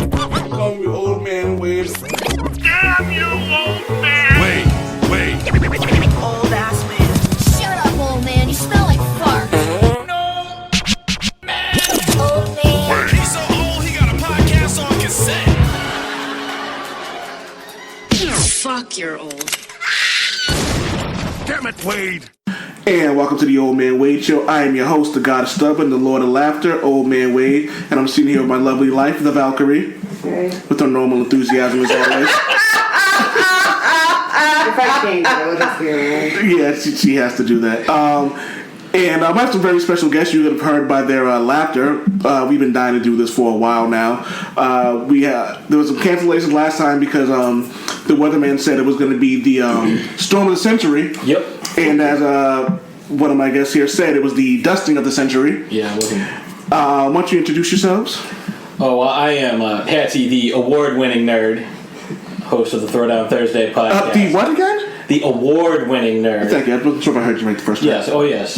Call me Old Man Wade. Damn you, old man! Wait. Old ass man. Shut up, old man. You smell like fart. No! Old man. He's so old, he got a podcast on cassette. Fuck, you're old. Damn it, Wade. And welcome to the Old Man Wade Show. I am your host, the God of Stubborn, the Lord of Laughter, Old Man Wade. And I'm sitting here with my lovely wife, the Valkyrie. Okay. With her normal enthusiasm as always. If I change it, we'll just hear it. Yeah, she has to do that. And I have some very special guests you have heard by their laughter. We've been dying to do this for a while now. There was some cancellations last time because the weatherman said it was going to be the storm of the century. Yep. And as one of my guests here said, it was the dusting of the century. Yeah, it wasn't. Why don't you introduce yourselves? Oh, well, I am Patsy, the award-winning nerd, host of the Throwdown Thursday podcast. The what again? The award-winning nerd. Thank you. I wasn't sure if I heard you right the first time. Yes. Oh, yes.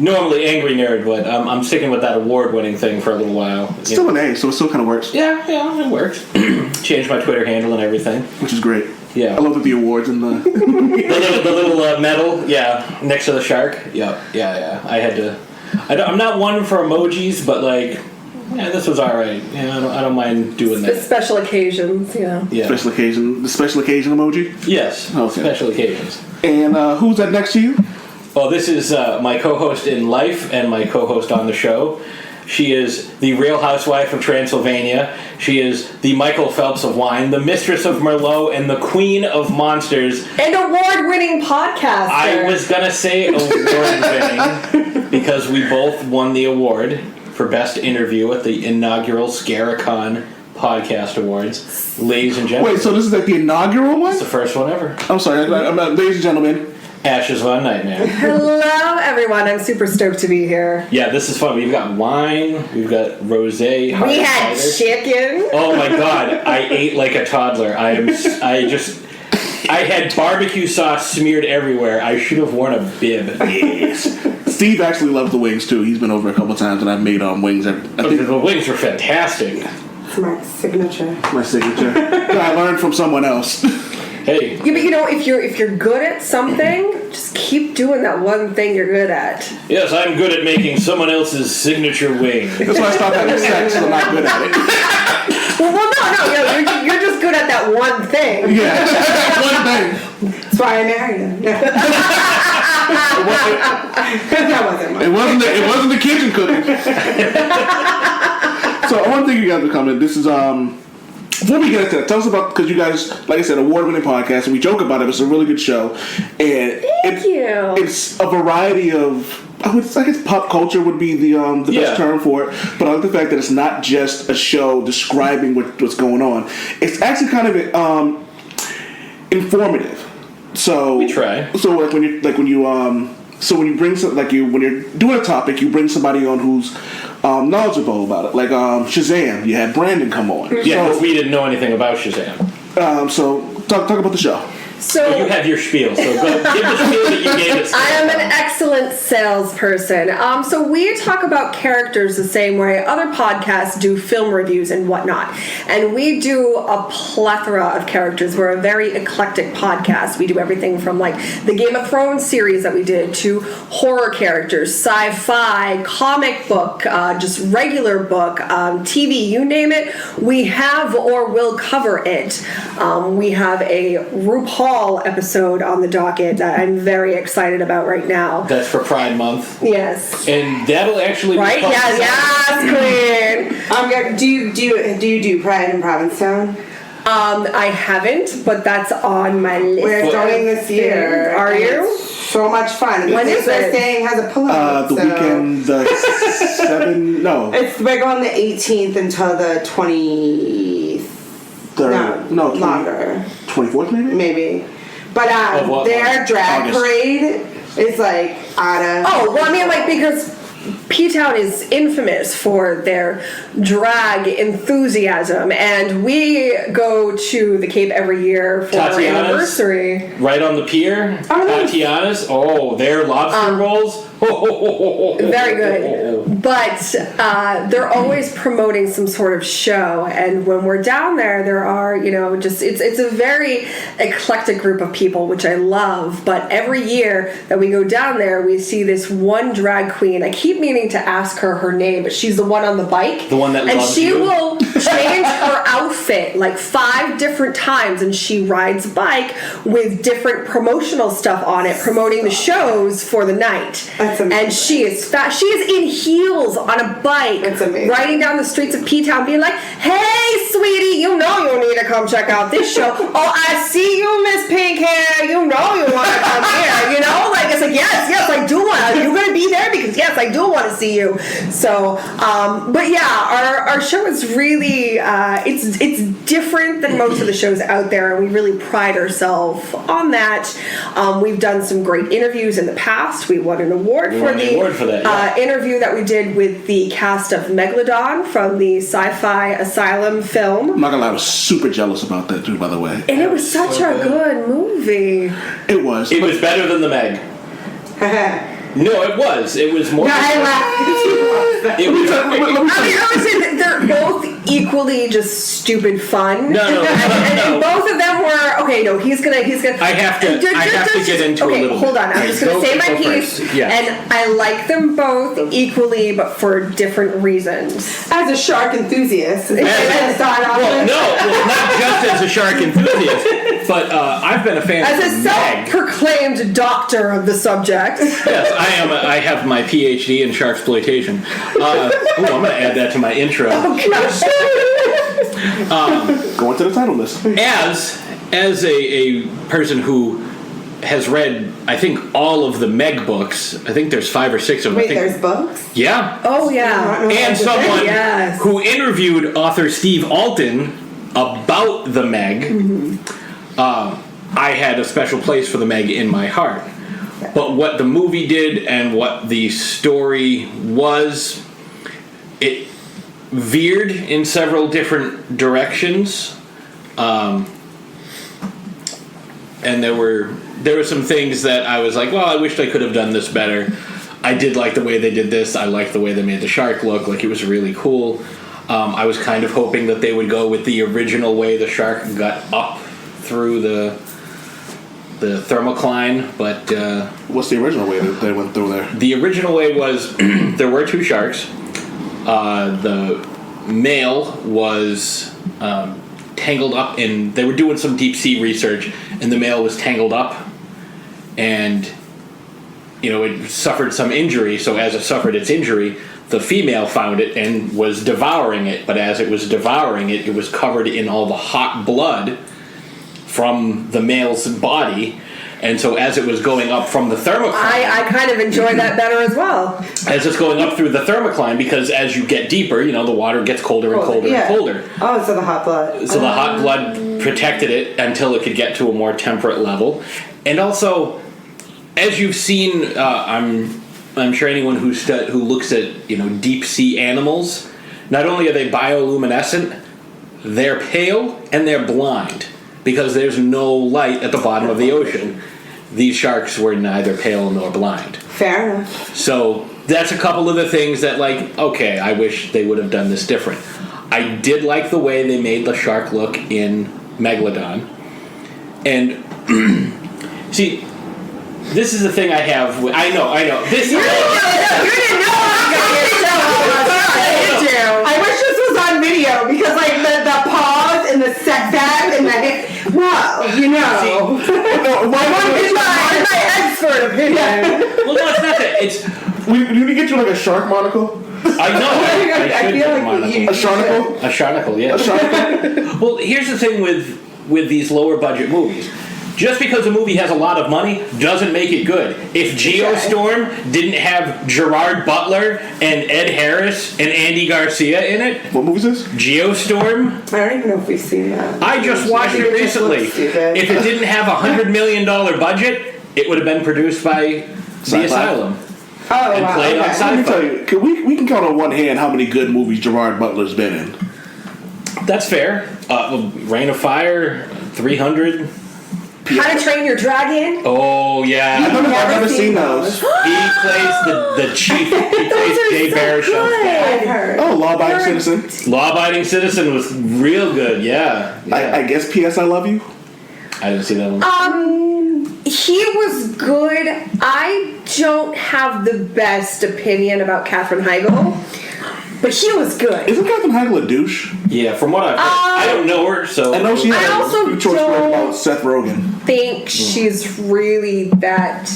Normally angry nerd, but I'm sticking with that award-winning thing for a little while. It's still an A, so it still kind of works. Yeah, it works. Changed my Twitter handle and everything. Which is great. Yeah. I love that the awards and the... the little medal, yeah, next to the shark. Yeah. I had to... I'm not one for emojis, but yeah, this was all right. Yeah, I don't mind doing that. Special occasions, yeah. Special occasion. The special occasion emoji? Yes. Okay. Special occasions. And who's that next to you? Oh, this is my co-host in life and my co-host on the show. She is the Real Housewife of Transylvania. She is the Michael Phelps of wine, the Mistress of Merlot, and the Queen of Monsters. And award-winning podcaster. I was going to say award-winning because we both won the award for Best Interview at the inaugural Scaricon Podcast Awards. Ladies and gentlemen. Wait, so this is the inaugural one? It's the first one ever. I'm sorry. Ladies and gentlemen. Ashes One Night, man. Hello, everyone. I'm super stoked to be here. Yeah, this is fun. We've got wine. We've got rosé. We had chicken. Oh my god, I ate like a toddler. I had barbecue sauce smeared everywhere. I should have worn a bib. Yes. Steve actually loves the wings too. He's been over a couple times and I've made wings. I think The wings were fantastic. It's my signature. my signature. I learned from someone else. Hey. Yeah, but if you're good at something, just keep doing that one thing you're good at. Yes, I'm good at making someone else's signature wing. That's why I stopped having sex, so I'm not good at it. Well, no, you're just good at that one thing. Yeah, one thing. That's why I married him. That wasn't much. It wasn't the kitchen cooking. So I want to thank you guys for coming. This is before we get into that, tell us about, because you guys, like I said, award-winning podcast, and we joke about it. It's a really good show, and Thank you. It's a variety of. I guess pop culture would be the best term for it, but I like the fact that it's not just a show describing what's going on. It's actually kind of informative. So We try. So when you bring when you're doing a topic, you bring somebody on who's knowledgeable about it. Like Shazam, you had Brandon come on. Yeah, So, but we didn't know anything about Shazam. so talk about the show. So But you have your spiel, so go give the spiel that you gave it. I am an excellent salesperson. So we talk about characters the same way other podcasts do film reviews and whatnot. And we do a plethora of characters. We're a very eclectic podcast. We do everything from the Game of Thrones series that we did to horror characters, sci-fi, comic book, just regular book, TV, you name it. We have or will cover it. We have a RuPaul episode on the docket that I'm very excited about right now. That's for Pride Month. Yes. And that'll actually be Right? Yes, queen. Do you do Pride in Provincetown? I haven't, but that's on my list. We're going this year. Are and you? it's so much fun. When The is place we're it? staying has a pillow. The weekend, the 7. No, We're going the 18th until the 23rd. no, 20, Longer. 24th maybe. But Of what their month? drag August. parade is out of. Oh, well, I mean, because P-Town is infamous for their drag enthusiasm, and we go to the Cape every year for our Tatiana's? anniversary. Right on the pier, Oh, nice. Tatiana's. Oh, their lobster rolls. Very good. But they're always promoting some sort of show, and when we're down there are, it's a very eclectic group of people, which I love. But every year that we go down there, we see this one drag queen. I keep meaning to ask her name, but she's the one on the bike. The one that and loves she you. will change her outfit like 5 different times, and she rides a bike with different promotional stuff on it, promoting the shows for the night. That's amazing. And she is fast. She is in heels on a bike, That's amazing. riding down the streets of P-Town, being like, "Hey, sweetie, you need to come check out this show. Oh, I see you, Miss Pink Hair. You want to come here. It's like, yes, I do want. Are you going to be there? Because yes, I do want to see you." So, but yeah, our show is really it's different than most of the shows out there, and we really pride ourselves on that. We've done some great interviews in the past. We won an award for that interview that we did with the cast of Megladon from the Sci-Fi Asylum film. I'm not gonna lie, I was super jealous about that too, by the way. And it was such a good movie. It was. It was better than the Meg. No, it was. It was more. No, I laughed. It was. I would say that they're both equally just stupid fun. No. And both of them were okay. No, he's gonna. I have to get into a little. Hold on. I'm just gonna say my piece. Yes. And I like them both equally, but for different reasons. As a shark enthusiast. Not just as a shark enthusiast, but I've been a fan As of a Meg. self-proclaimed doctor of the subject. Yes, I am. I have my PhD in sharksploitation. I'm going to add that to my intro. Going to the title list. As a person who has read, I think, all of the Meg books. I think there's 5 or 6 of them. Wait, there's books? Yeah. Oh yeah. And someone Yes. who interviewed author Steve Alton about the Meg. I had a special place for the Meg in my heart. But what the movie did and what the story was, it veered in several different directions. And there were some things that I was like, well, I wished I could have done this better. I did like the way they did this. I liked the way they made the shark look. Like, it was really cool. I was kind of hoping that they would go with the original way the shark got up through the thermocline, but What's the original way that they went through there? the original way was there were 2 sharks. The male was tangled up in. They were doing some deep sea research, and the male was tangled up, and it suffered some injury. So as it suffered its injury, the female found it and was devouring it. But as it was devouring it, it was covered in all the hot blood from the male's body, and so as it was going up from the thermocline, I kind of enjoy that better as well. as it's going up through the thermocline, because as you get deeper, the water gets colder and colder and colder. Oh, so the hot blood. So the hot blood protected it until it could get to a more temperate level. And also, as you've seen, I'm sure anyone who looks at deep sea animals, not only are they bioluminescent, they're pale and they're blind, because there's no light at the bottom of the ocean. These sharks were neither pale nor blind. Fair enough. So that's a couple of the things that, okay, I wish they would have done this different. I did like the way they made the shark look in Megladon. And, see, this is the thing I have. I know. This You didn't know I wish this was on video, because the pause and the setback and my expert opinion. Well, no, it's not that. It's. We need to get you a shark monocle. I know. I should feel get like monocle. you- A sharnacle. A sharnacle, yeah. A sharnacle. Well, here's the thing with these lower budget movies. Just because a movie has a lot of money doesn't make it good. If Geostorm didn't have Gerard Butler and Ed Harris and Andy Garcia in it, What movie is this? Geostorm, I don't even know if we've seen that. I just watched it recently. If it didn't have a $100 million budget, it would have been produced by the Sci-Fi. Asylum. Oh, and wow. played on Okay. Let me tell Sci-Fi. you, we can count on one hand how many good movies Gerard Butler's been in. That's fair. Rain of Fire, 300. How to Train Your Dragon. Oh yeah. I've never seen those. He plays the chief. He plays Jay Baruchel's dad. I've heard. Oh, law-abiding citizen. Law-abiding citizen was real good. Yeah. I guess P.S. I love you. I didn't see that one. He was good. I don't have the best opinion about Katherine Heigl, but he was good. Isn't Katherine Heigl a douche? Yeah, from what I've heard, I don't know her, so I know she I had also a few choice words don't- about Seth Rogen. Think she's really that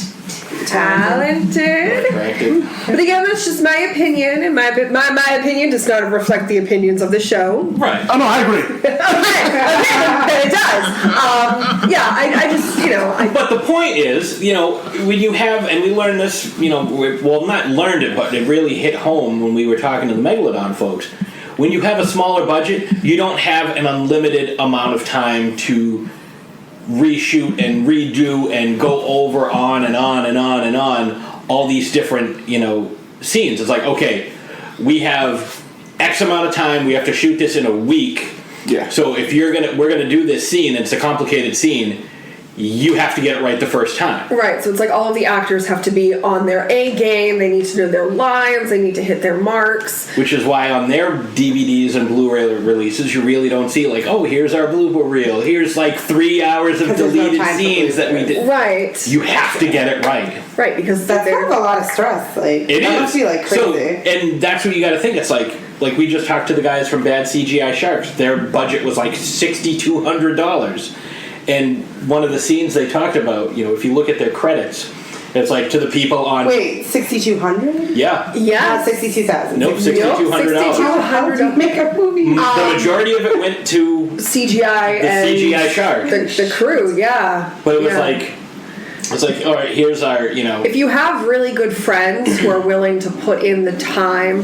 talented. attractive. But again, that's just my opinion, and my opinion does not reflect the opinions of the show. Right. Oh no, I agree. Okay, it does. I just, But the point is, when you have, and we learned this, well, not learned it, but it really hit home when we were talking to the Megladon folks. When you have a smaller budget, you don't have an unlimited amount of time to reshoot and redo and go over on and on and on and on all these different, scenes. It's like, okay, we have X amount of time, we have to shoot this in a week. Yeah. So if we're gonna do this scene, and it's a complicated scene, you have to get it right the first time. right, so it's like all of the actors have to be on their A game, they need to know their lines, they need to hit their marks. Which is why on their DVDs and Blu-ray releases, you really don't see like, oh, here's our blooper reel. Here's like 3 hours of Because there's no deleted time for scenes that we did. Right. You have to get it right. Right, because That's they're... kind of a lot of stress. Like, It that is. must be like So, crazy. and that's what you got to think. It's like we just talked to the guys from Bad CGI Sharks. Their budget was like $6,200. And one of the scenes they talked about, if you look at their credits, it's like to the people on... Wait, 6,200? Yeah. Yeah. Not 62,000. Nope, $6,200. How do you make a movie? The majority of it went to CGI the and CGI Shark. the crew, yeah. But it was Yeah. it's like, all right, here's our, If you have really good friends who are willing to put in the time,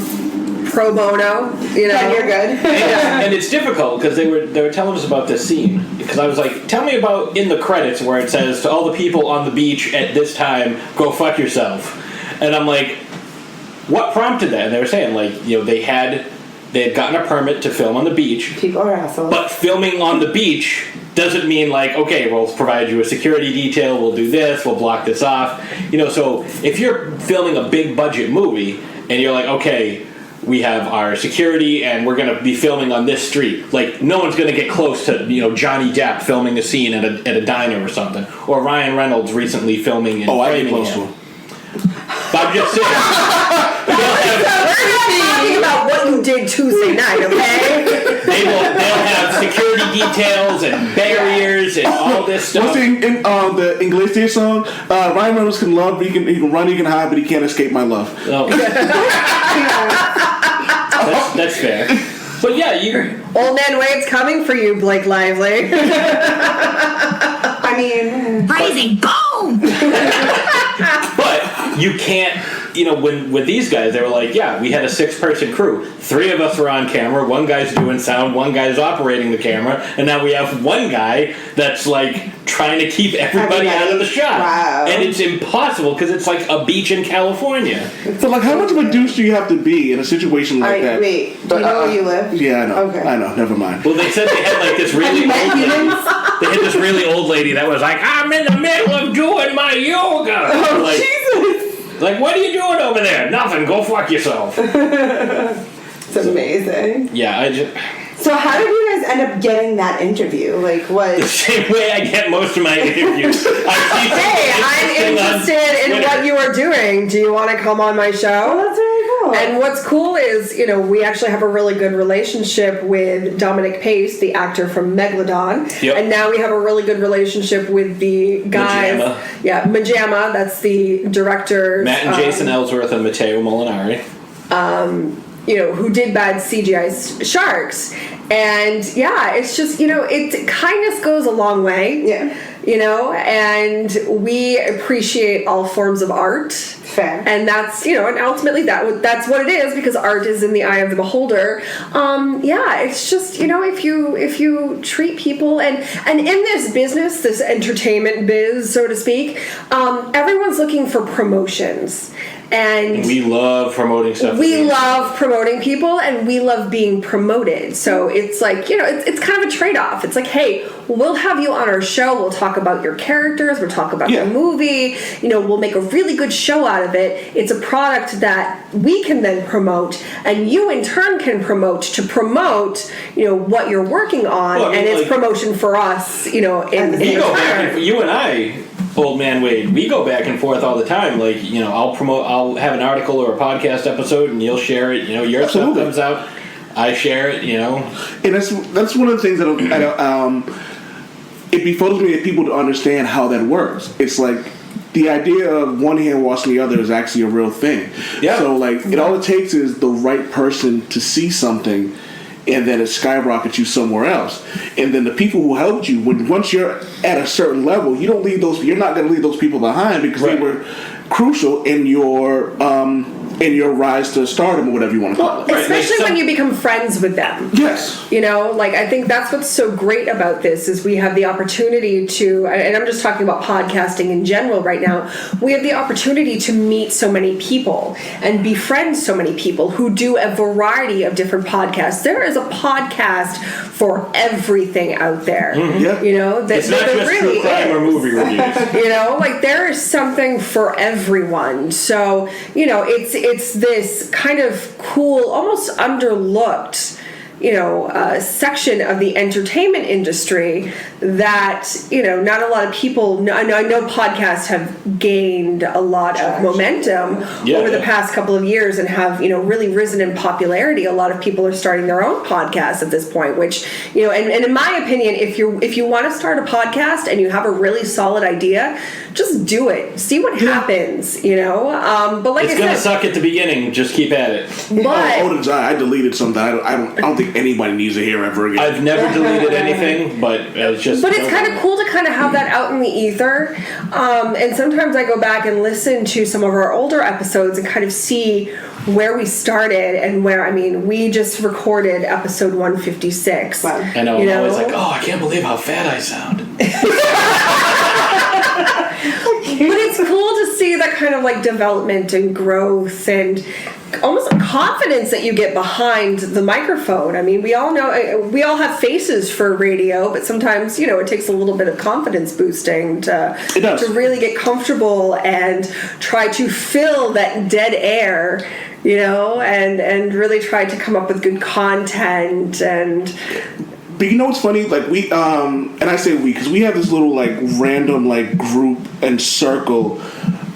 pro bono, Then you're good. and it's difficult because they were telling us about this scene, because I was like, tell me about in the credits where it says to all the people on the beach at this time, go fuck yourself. And I'm like, what prompted that? And they were saying they had gotten a permit to film on the beach. People are assholes. But filming on the beach doesn't mean okay, we'll provide you a security detail, we'll do this, we'll block this off. So if you're filming a big budget movie and you're like, okay, we have our security and we're going to be filming on this street, no one's going to get close to Johnny Depp filming a scene at a diner or something, or Ryan Reynolds recently filming in I get Framingham. close to him. But I'm just saying, We're not talking about what you did Tuesday night, okay? they'll have security details and barriers and all this stuff. What's the Iglesias song? Ryan Reynolds can love, he can run, he can hide, but he can't escape my love. Oh. That's fair. But yeah, Old Man Wade's coming for you, Blake Lively. I mean, Crazy, boom! but you can't, with these guys, they were like, yeah, we had a 6-person crew. 3 of us were on camera, 1 guy's doing sound, 1 guy's operating the camera, and now we have 1 guy that's trying to keep everybody out of the shot. Wow. And it's impossible because it's like a beach in California. So how much of a douche do you have to be in a situation like alright, that? wait. Do you know where you live? Yeah, I know. Okay. I know. Never mind. Well, they said they had this really old lady. They had this really old lady that was like, I'm in the middle of doing my yoga. Oh, Jesus! What are you doing over there? Nothing. Go fuck yourself. It's amazing. Yeah, So how did you guys end up getting that interview? What? the same way I get most of my interviews. Hey, I'm interested in what you are doing. Do you want to come on my show? Oh, that's very cool. And what's cool is, we actually have a really good relationship with Dominic Pace, the actor from Megladon. Yep. And now we have a really good relationship with the guys. Majama. Yeah, Majama, that's the director. Matt and Jason Ellsworth and Matteo Molinari. Who did Bad CGI Sharks. And yeah, it's just, kindness goes a long way. Yeah. And we appreciate all forms of art. Fair. And that's, and ultimately that's what it is, because art is in the eye of the beholder. It's just, if you treat people and in this business, this entertainment biz, so to speak, everyone's looking for promotions. And we love promoting stuff. We love promoting people, and we love being promoted. So it's like, it's kind of a trade-off. It's like, hey, we'll have you on our show. We'll talk about your characters. We'll talk about the movie. We'll make a really good show out of it. It's a product that we can then promote, and you in turn can promote what you're working on, and it's promotion for us. In turn. You and I, Old Man Wade, we go back and forth all the time. Like, I'll have an article or a podcast episode, and you'll share it. Your stuff comes out, I share it. And that's one of the things that it befuddles me that people to understand how that works. It's like the idea of one hand washing the other is actually a real thing. Yeah. So all it takes is the right person to see something, and then it skyrockets you somewhere else. And then the people who helped you, once you're at a certain level, you're not going to leave those people behind, because they were crucial in your rise to stardom, or whatever you want to call it. Especially when you become friends with them. Yes. I think that's what's so great about this is we have the opportunity to, and I'm just talking about podcasting in general right now, we have the opportunity to meet so many people and befriend so many people who do a variety of different podcasts. There is a podcast for everything out there. Mm-hmm. It's not just true crime or movie reviews. There is something for everyone. So, it's this kind of cool, almost underlooked, section of the entertainment industry that, not a lot of people, I know podcasts have gained a lot of momentum over the past couple of years and have, really risen in popularity. A lot of people are starting their own podcasts at this point, which, and in my opinion, if you want to start a podcast and you have a really solid idea, just do it. See what happens, But like it's going to suck at the beginning. Just keep at it. But I deleted something. I don't think anybody needs to hear ever again. I've never deleted anything, but it's just. But it's kind of cool to kind of have that out in the ether. And sometimes I go back and listen to some of our older episodes and kind of see where we started and we just recorded episode 156. Wow. I know. I'm always like, I can't believe how fat I sound. But it's cool to see that kind of development and growth and almost confidence that you get behind the microphone. We all know, we all have faces for radio, but sometimes, it takes a little bit of confidence boosting to really get comfortable and try to fill that dead air, and really try to come up with good content and... But what's funny? We, and I say we, because we have this little random group and circle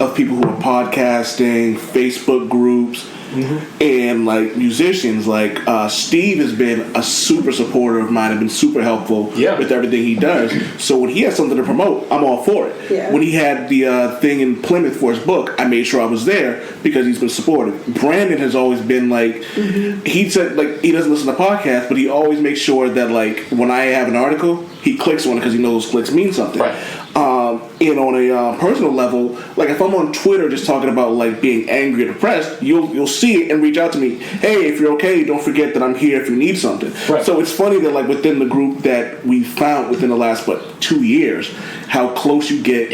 of people who are podcasting, Facebook groups, and musicians. Steve has been a super supporter of mine and been super helpful with everything he does. So when he has something to promote, I'm all for it. Yeah. When he had the thing in Plymouth for his book, I made sure I was there because he's been supportive. Brandon has always been he said he doesn't listen to podcasts, but he always makes sure that when I have an article, he clicks on it because he knows those clicks mean something. Right. And on a personal level, if I'm on Twitter just talking about being angry or depressed, you'll see it and reach out to me. Hey, if you're okay, don't forget that I'm here if you need something. Right. So it's funny that within the group that we found within the last 2 years, how close you get.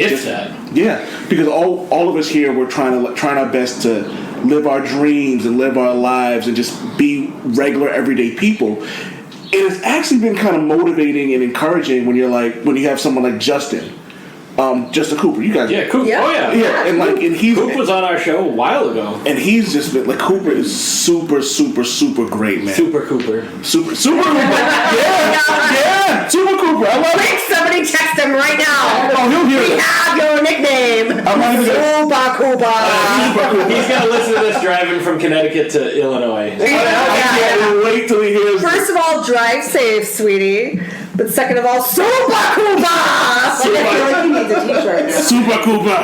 Yeah, because all of us here, we're trying our best to live our dreams and live our lives and just be regular everyday people. And it's actually been kind of motivating and encouraging when when you have someone like Justin. Justin Cooper, you guys. Yeah, Cooper. Yeah. Oh yeah. Yeah, and he's Cooper was on our show a while ago, and he's just been Cooper is super great, man. Super Cooper. Super Cooper. Yeah, Super Cooper. I love it. Somebody text him right now. Oh, he'll hear We it. have your nickname. I'm not even Super Cooper. He's gonna listen to this driving from Connecticut to Illinois. I can't wait till he hears. First of all, drive safe, sweetie. But second of all, Super Cooper. I feel like he needs a t-shirt now. Super Cooper.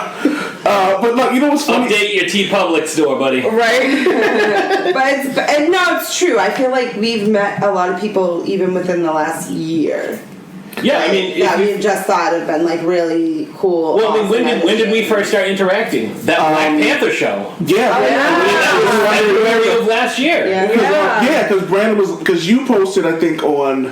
But look, what's funny? Update your T-Public store, buddy. Right? It's true. I feel like we've met a lot of people even within the last year. Yeah, we just thought have been really cool. Well, awesome when did we first start interacting? That Black Panther show. Yeah, That was February of last year. Because Brandon because you posted, I think, on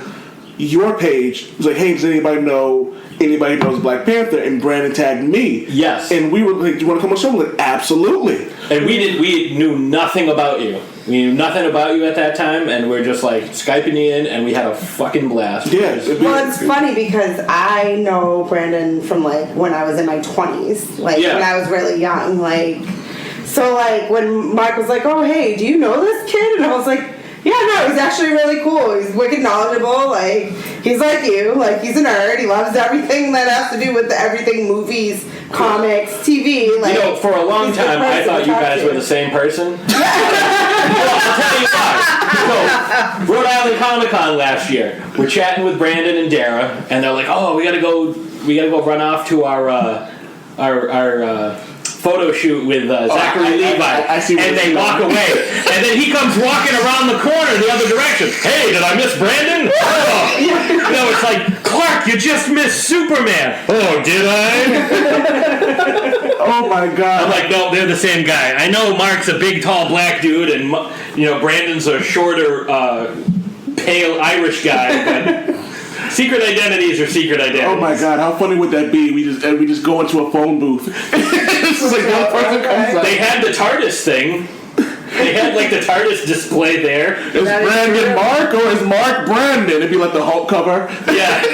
your page. It was like, hey, does anybody know anybody who knows Black Panther? And Brandon tagged me. Yes. And we were like, do you want to come on the show? We're like, absolutely. And we knew nothing about you. We knew nothing about you at that time, and we're just like Skyping you in, and we had a fucking blast. Yeah. Well, it's funny because I know Brandon from like when I was in my 20s, like when I was really young, like. So like when Mark was like, "Oh hey, do you know this kid?" and I was like, "Yeah, no, he's actually really cool. He's wicked knowledgeable. Like he's like you. Like he's a nerd. He loves everything that has to do with everything movies, comics, TV. Like for a long time, I thought you guys were the same person. Well, I'll tell you why. So, Rhode Island Comic Con last year, we're chatting with Brandon and Dara, and they're like, "Oh, we gotta go run off to our photo shoot with Zachary Levi," I see and they walk away, and then he comes walking around the corner the other direction. Hey, did I miss Brandon? Oh. It's like, Clark, you just missed Superman. Oh, did I? Oh my God! I'm like, no, they're the same guy. I know Mark's a big, tall, black dude, and Brandon's a shorter, pale Irish guy, but. Secret identities are secret identities. Oh my God! How funny would that be? We just go into a phone booth. This is like one person comes up. They had the TARDIS thing. They had like the TARDIS display there. Is Brandon Mark or is Mark Brandon? It'd be like the Hulk cover. Yeah.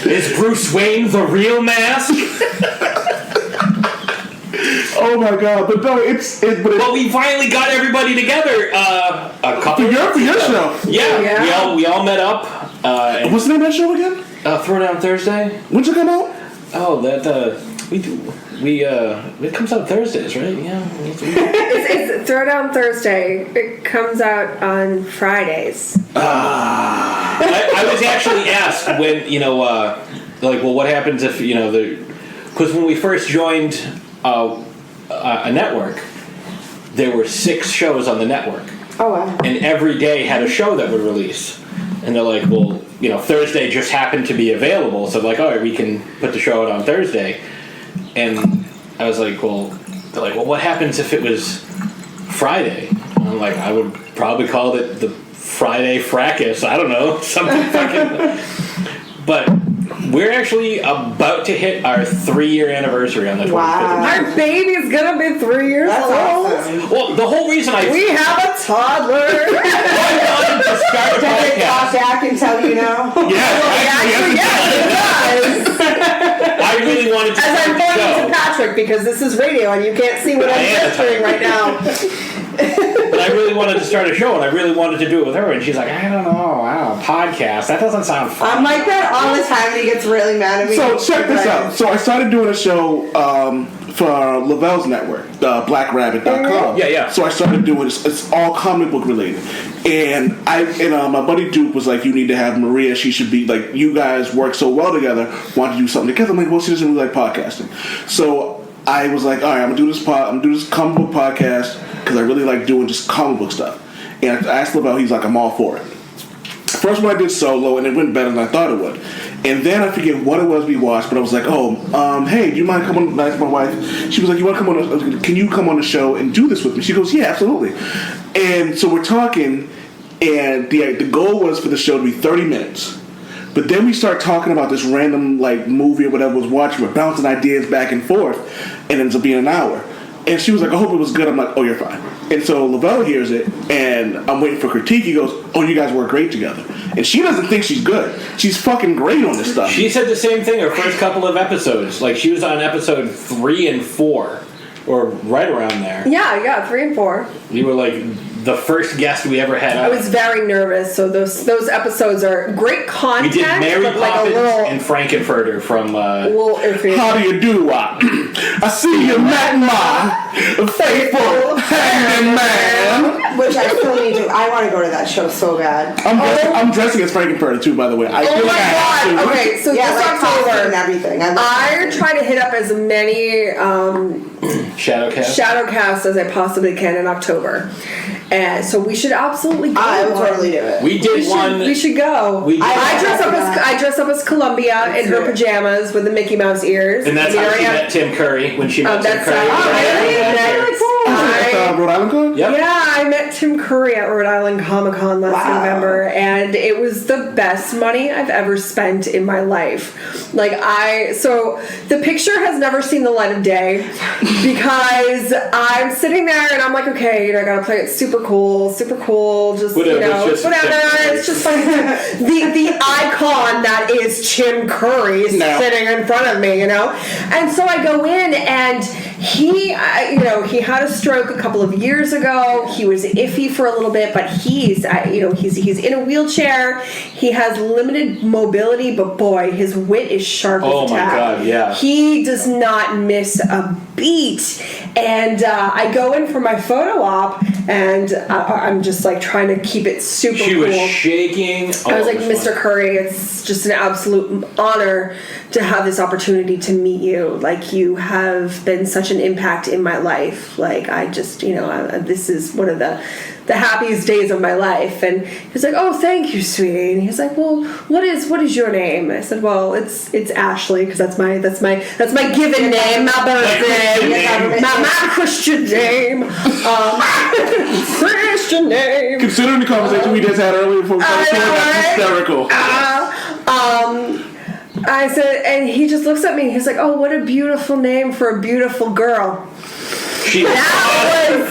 Is Bruce Wayne the real mask? Oh my God! But no, it's. Well, we finally got everybody together. A couple for your show. Yeah. We all met up. What's the name of that show again? Throwdown Thursday. When's it come out? Oh, it comes out Thursdays, right? Yeah. It's Throwdown Thursday. It comes out on Fridays. I was actually asked when well, what happens if because when we first joined a network, there were 6 shows on the network. Oh wow! And every day had a show that would release. And they're like, well, Thursday just happened to be available, so like, all right, we can put the show out on Thursday. And I was like, they're like, well, what happens if it was Friday? And I'm like, I would probably call it the Friday Fracas. I don't know, something fucking. But we're actually about to hit our 3-year anniversary on the 25th. Wow. Our baby's gonna be 3 years old. Awesome. Well, the whole reason We have a toddler. I wanted to start a Does it talk podcast. back and tell you no? I really wanted to As start I'm a pointing show. to Patrick because this is radio and you can't see what I I'm am. gesturing right now. But I really wanted to start a show, and I really wanted to do it with her. And she's like, I don't know, podcast. That doesn't sound fun. I'm like that all the time, and he gets really mad at me. So check this out. So I started doing a show for Lavelle's network, blackrabbit.com. Yeah. So I started doing it's all comic book related, and my buddy Duke was like, you need to have Maria. She should be like, you guys work so well together. Want to do something together? I'm like, well, she doesn't really like podcasting. So I was like, all right, I'm gonna do this comic book podcast because I really like doing just comic book stuff. And I asked Lavelle, he's like, I'm all for it. First one I did solo, and it went better than I thought it would. And then I forget what it was we watched, but I was like, hey, do you mind coming on? That's my wife. She was like, can you come on the show and do this with me? She goes, yeah, absolutely. And so we're talking, and the goal was for the show to be 30 minutes. But then we start talking about this random movie or whatever was watching. We're bouncing ideas back and forth, and it ends up being an hour. And she was like, I hope it was good. I'm like, oh, you're fine. And so Lavelle hears it, and I'm waiting for critique. He goes, oh, you guys work great together. And she doesn't think she's good. She's fucking great on this stuff. She said the same thing her first couple of episodes. Like, she was on episode 3 and 4, or right around there. Yeah, 3 and 4. We were like the first guest we ever had on. I was very nervous, so those episodes are great content. We did Mary but Poppins a little, and Frankenfurter from... little iffy. How do you do? I see you met my faithful handyman. Which I still need to. I want to go to that show so bad. I'm dressing as Frankenfurter too, by the way. I feel Oh like my I have god! to. Okay, so Yeah, this like costume and October, everything. I try to hit up as many Shadowcast. Shadowcasts as I possibly can in October, and so we should absolutely go. I would one. totally do it. We did one... We should go. We did I dress up as Columbia in her it. pajamas with the Mickey Mouse ears. And that's how she met Tim Curry, when she met Tim That's Curry. really cool. Rhode Island Con? Yep. Yeah, I met Tim Curry at Rhode Island Comic Con last November, and it was the best money I've ever spent in my life. So the picture has never seen the light of day because I'm sitting there and I'm like, okay, I gotta play it super cool, just whatever. It's just like the icon that is Tim Curry sitting in front of me, And so I go in and he had a stroke a couple of years ago. He was iffy for a little bit, but he's in a wheelchair. He has limited mobility, but boy, his wit is sharp as a tack. Oh my God, yeah. He does not miss a beat. And I go in for my photo op, and I'm just like trying to keep it super cool. She was shaking. I was like, Mr. Curry, it's just an absolute honor to have this opportunity to meet you. Like, you have been such an impact in my life. Like, I just, this is one of the happiest days of my life. And he's like, oh, thank you, sweetie. And he's like, well, what is your name? I said, well, it's Ashley, because that's my given name, my birthday, my Christian name, Christian name. Considering the conversation we just had earlier before we started, that's hysterical. I said, and he just looks at me and he's like, oh, what a beautiful name for a beautiful girl. That was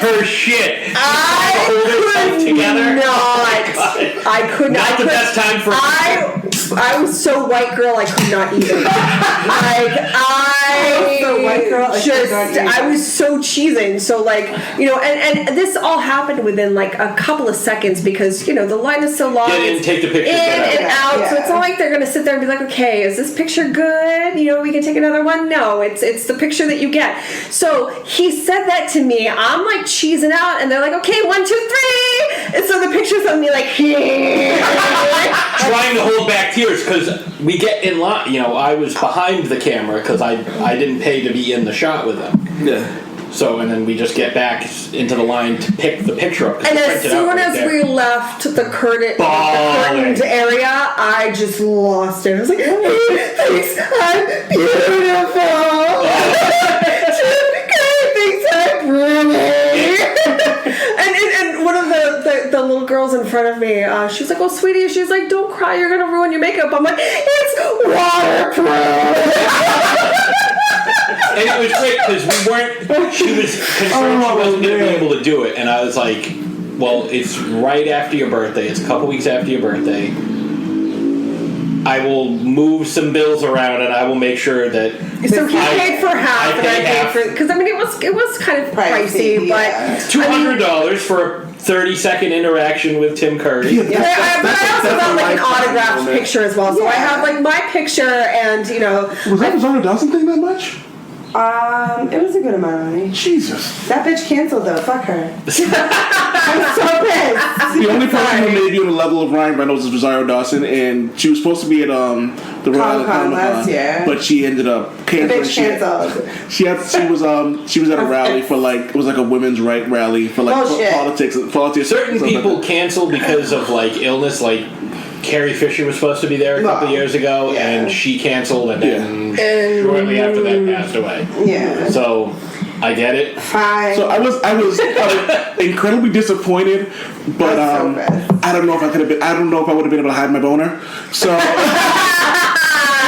her shit. I could not. Not the best time for. I was so white girl I could not even. I was so cheesing. So and this all happened within a couple of seconds because the line is so long. Get in, take the picture. In and out. Yeah. So it's not like they're gonna sit there and be like, okay, is this picture good? We can take another one. No, it's the picture that you get. So he said that to me. I'm cheesing out, and they're like, okay, 1, 2, 3. And so the picture's of me trying to hold back tears because we get in line. I was behind the camera because I didn't pay to be in the shot with them. Yeah. So, and then we just get back into the line to pick the picture up. And as soon as we left the curtained area, I just lost it. I was like, thanks, I'm beautiful. Thanks, I'm pretty. And one of the little girls in front of me, she was like, oh, sweetie, she's like, don't cry, you're going to ruin your makeup. I'm like, it's waterproof. And it was great because she was concerned she wasn't going to be able to do it. And I was like, well, it's right after your birthday. It's a couple weeks after your birthday. I will move some bills around and I will make sure that. So he paid for half and I paid for. Because, it was kind of pricey, but. $200 for a 30-second interaction with Tim Curry. But I also got an autographed picture as well. So I have my picture and, Was that Rosario Dawson thing that much? It was a good amount of money. Jesus. That bitch canceled though. Fuck her. I'm so pissed. The only person who made you on the level of Ryan Reynolds is Rosario Dawson, and she was supposed to be at the Rhode Island last year, but she ended up canceling. The bitch canceled. She was at a rally for it was a women's right rally for politics. Certain people cancel because of like illness, Carrie Fisher was supposed to be there a couple of years ago, and she canceled, and then shortly after that passed away. Yeah. So I get it. Fine. So I was incredibly disappointed, but I don't know if I could have been. I don't know if I would have been able to hide my boner. So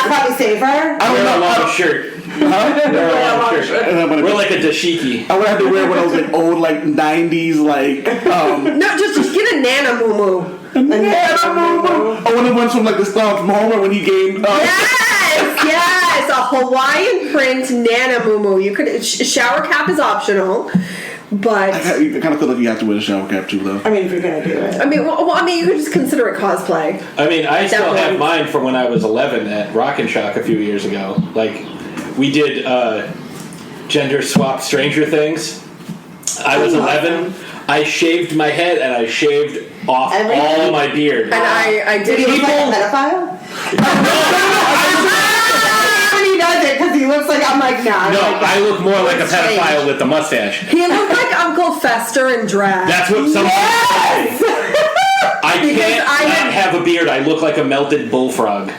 probably safer. I don't know. A long shirt. We're like a dashiki. I would have to wear one of those old 90s No, just get a Nana Moo. Or one of the ones from the stuff from Homer when he gained. Yes, a Hawaiian print Nana Moo. You could shower cap is optional, but I kind of feel like you have to wear a shower cap too, though. I mean, if you're gonna do it. I mean, you could just consider it cosplay. I mean, I still have mine from when I was 11 at Rock and Shock a few years ago. We did gender swap Stranger Things. I was 11. I shaved my head and I shaved off all of my beard. And I did. Did he look like a pedophile? When he does it, because he looks like, I'm like, nah. No, I look more like a pedophile with the mustache. He looked like Uncle Fester in drag. That's what some people say. I can't not have a beard. I look like a melted bullfrog.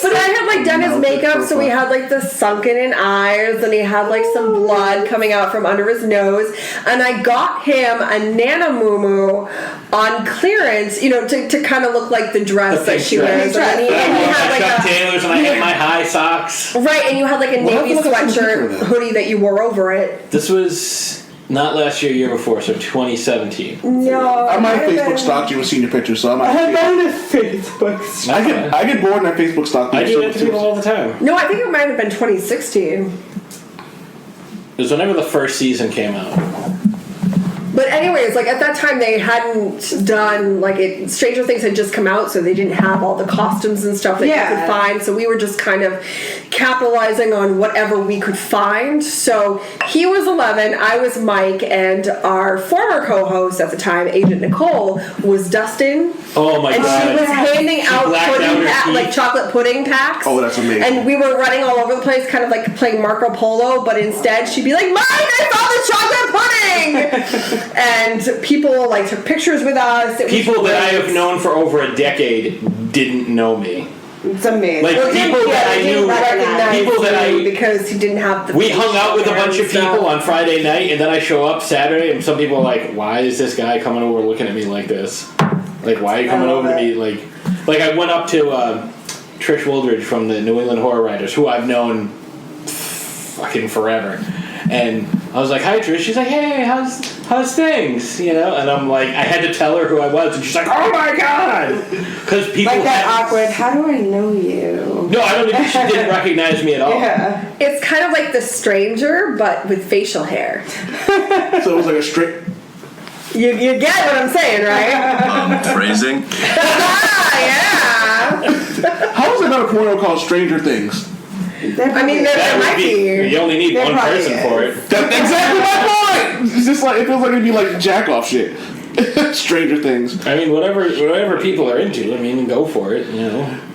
But I had like done his makeup, so he had like the sunken in eyes, and he had like some blood coming out from under his nose. And I got him a Nana Mumu on clearance, to kind of look like the dress that she wears. And he had like Chuck Taylors, and I had my high socks. Right, and you had like a navy sweatshirt hoodie that you wore over it. This was not last year before, so 2017. No, I might Facebook stalk you and seen your picture, so I might. I found a Facebook stalk. I get bored in that Facebook stalk. I do that to people all the time. No, I think it might have been 2016. It was whenever the first season came out. But anyways, like at that time they hadn't done Stranger Things had just come out, so they didn't have all the costumes and stuff that you could find. So we were just kind of capitalizing on whatever we could find. So he was 11, I was Mike, and our former co-host at the time, Agent Nicole, was Dustin. Oh my god! And she was handing out pudding chocolate pudding packs. Oh, that's amazing! And we were running all over the place, kind of like playing Marco Polo, but instead she'd be like, "Mike, I found the chocolate pudding!" And people took pictures with us. People that I have known for over a decade didn't know me. It's amazing. People that I knew, people that I because he didn't have the. We hung out with a bunch of people on Friday night, and then I show up Saturday, and some people are like, "Why is this guy coming over looking at me like this? Like, why are you coming over to me like I went up to Trish Wooldridge from the New England Horror Writers, who I've known fucking forever." And I was like, "Hi, Trish." She's like, "Hey, how's things?" And I'm like, I had to tell her who I was, and she's like, "Oh my god!" Because people awkward. How do I know you? No, I don't think she didn't recognize me at all. Yeah, it's kind of like The Stranger, but with facial hair. So it was like a straight. You get what I'm saying, right? Phrasing. Yeah. How is it not a porno called Stranger Things? There might be. You only need one person for it. That's exactly my point. It's just it feels like it'd be like jack off shit. Stranger Things. I mean, whatever people are into. I mean, go for it.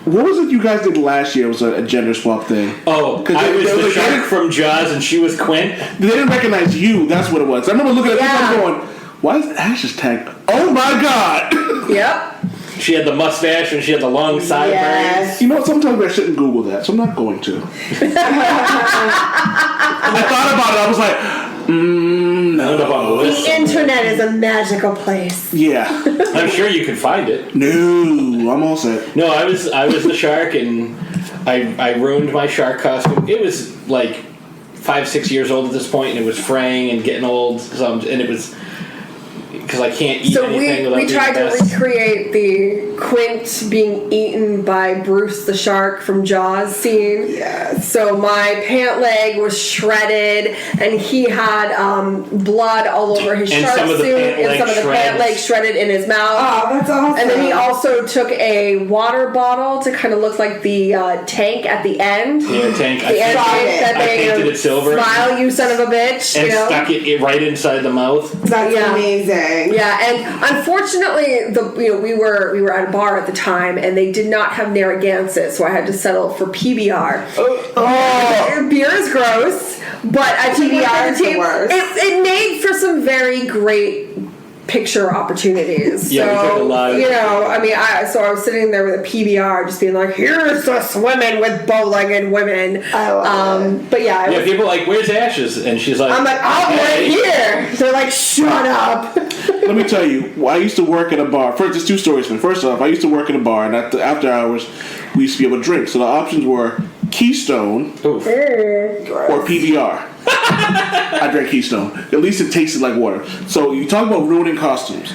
What was it you guys did last year? It was a gender swap thing. Oh, I was the shark from Jaws, and she was Quint. They didn't recognize you. That's what it was. I remember looking at people going, "Why is Ashes tagged?" Oh my god. Yep. She had the mustache and she had the long sideburns. Yes. You know what? Sometimes I shouldn't Google that, so I'm not going to. I thought about it. I was like, no. The internet is a magical place. Yeah. I'm sure you could find it. No, I'm all set. No, I was the shark, and I ruined my shark costume. It was like 5-6 years old at this point, and it was fraying and getting old. And it was. Because I can't eat anything without we tried to recreate the Quint being eaten by Bruce the shark from Jaws scene. Yes. So my pant leg was shredded, and he had blood all over his shark suit, and some of the pant leg shredded in his mouth. Oh, that's awesome. And then he also took a water bottle to kind of look like the tank at the end. Yeah, tank. I painted it silver. Smile, you son of a bitch. And stuck it right inside the mouth. That's amazing. Yeah, and unfortunately, we were at a bar at the time, and they did not have Narragansett, so I had to settle for PBR. Beer is gross, but at PBR, it made for some very great picture opportunities. Yeah, so, we took a lot of I was sitting there with a PBR just being like, here's the swimming with bow-legged women. I love it. But yeah. People are like, where's Ashes? And she's like, I'm like, I'm right here. They're like, shut up. Let me tell you, I used to work at a bar. First, there's two stories. First off, I used to work at a bar, and after hours, we used to be able to drink. So the options were Keystone or PBR. I drank Keystone. At least it tasted like water. So you talk about ruining costumes.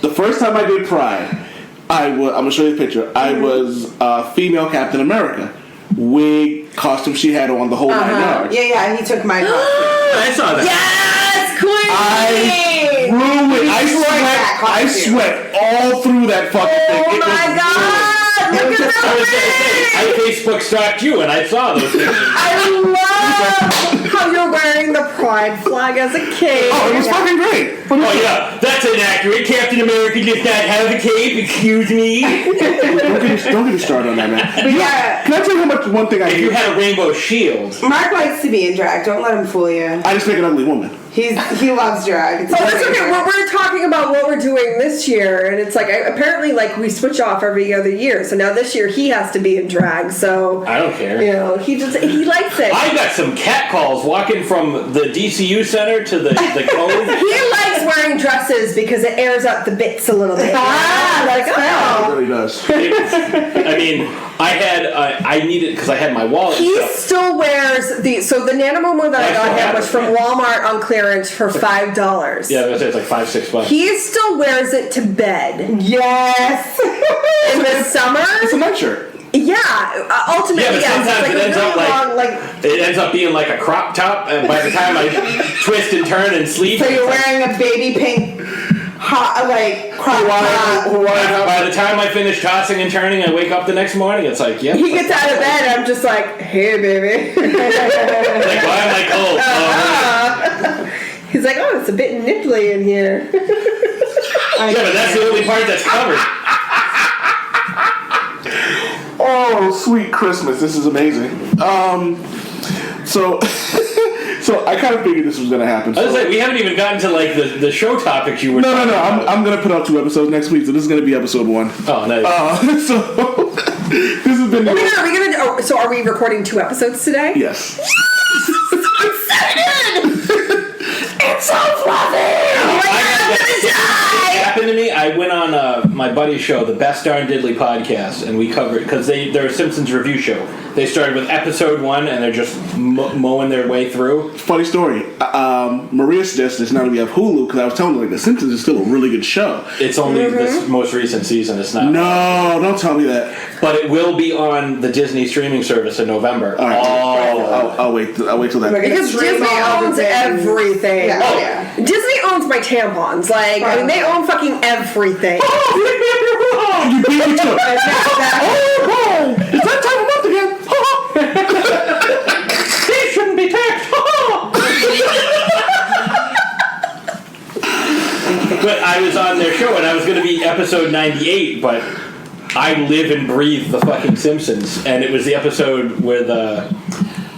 The first time I did Pride, I'm going to show you a picture. I was female Captain America. Wig, costume she had on, the whole 9 yards. Yeah, he took my costume. I saw that. Yes, Queen! I ruined. I sweat all through that fucking thing. Oh my god! Look at that! I Facebook stalked you, and I saw those things. I love how you're wearing the pride flag as a cape. Oh, it was fucking great. Oh yeah, that's inaccurate. Captain America does not have a cape. Excuse me. Don't get me started on that, man. But yeah, can I tell you how much one thing I If hate? you had a rainbow shield. Mark likes to be in drag. Don't let him fool you. I just make an ugly woman. He loves drag. It's Well, that's very okay. We're talking about what we're doing this year, and it's like apparently like we switch off every other year. So now this year he has to be in drag. So I don't care. You know, he likes it. I got some cat calls walking from the DCU Center to the Cove. He likes wearing dresses because it airs out the bits a little bit. that's fair. It really does. I mean, I needed because I had my wallet. He stuff. still wears the Nanomomo that I got him was from Walmart on clearance for $5. Yeah, it's like $5-6. He still wears it to bed. Yes. In the summer. It's a night shirt. Yeah, ultimately, Yeah, but sometimes it's it ends really up long, it ends up being like a crop top, and by the time I twist and turn and sleep, So you're wearing a baby pink, hot crop top. By the time I finish tossing and turning, I wake up the next morning. It's like, yeah. He gets out of bed. I'm just like, hey, baby. Like, why am I cold? He's like, oh, it's a bit nipply in here. Yeah, but that's the only part that's covered. Oh, sweet Christmas. This is amazing. So I kind of figured this was going to happen. I was like, we haven't even gotten to like the show topics you were. No. about. I'm going to put out 2 episodes next week, so this is going to be episode 1. Oh, nice. So this has been. So are we recording 2 episodes today? Yes. I'm excited! It's so fluffy! Oh my God, I'm gonna die! It happened to me. I went on my buddy's show, the Best Darn Diddly podcast, and we covered because they're a Simpsons review show. They started with episode 1, and they're just mowing their way through. Funny story. Maria suggested this now that we have Hulu because I was telling her like The Simpsons is still a really good show. It's only this most recent season. It's not. No, don't tell me that. But it will be on the Disney streaming service in November. All right. I'll wait till that. Because Disney owns everything. Yeah. Oh, yeah. Disney owns my tampons. Like, I mean, they own fucking everything. You beat me to it. Is that time of month again? He shouldn't be taxed. But I was on their show and I was going to be episode 98, but I live and breathe the fucking Simpsons, and it was the episode where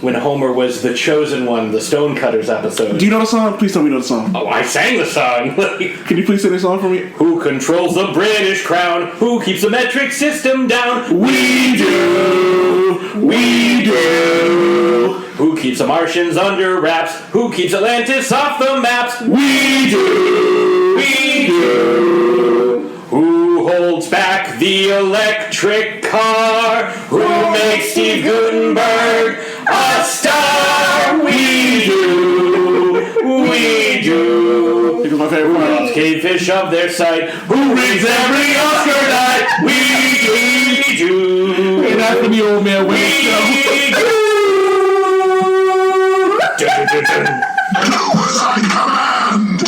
when Homer was the chosen one, the Stonecutters episode. Do you know the song? Please tell me you know the song. Oh, I sang the song. Can you please sing the song for me? Who controls the British crown? Who keeps the metric system down? We do. We do. Who keeps the Martians under wraps? Who keeps Atlantis off the maps? We do. We do. Who holds back the electric car? Who makes Steve Gutenberg a star? We do. We do. Think of my favorite one. Robs cavefish of their sight. Who reads every Oscar night? We do. And after the old man We Wade show. do.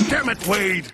Damn it, Wade.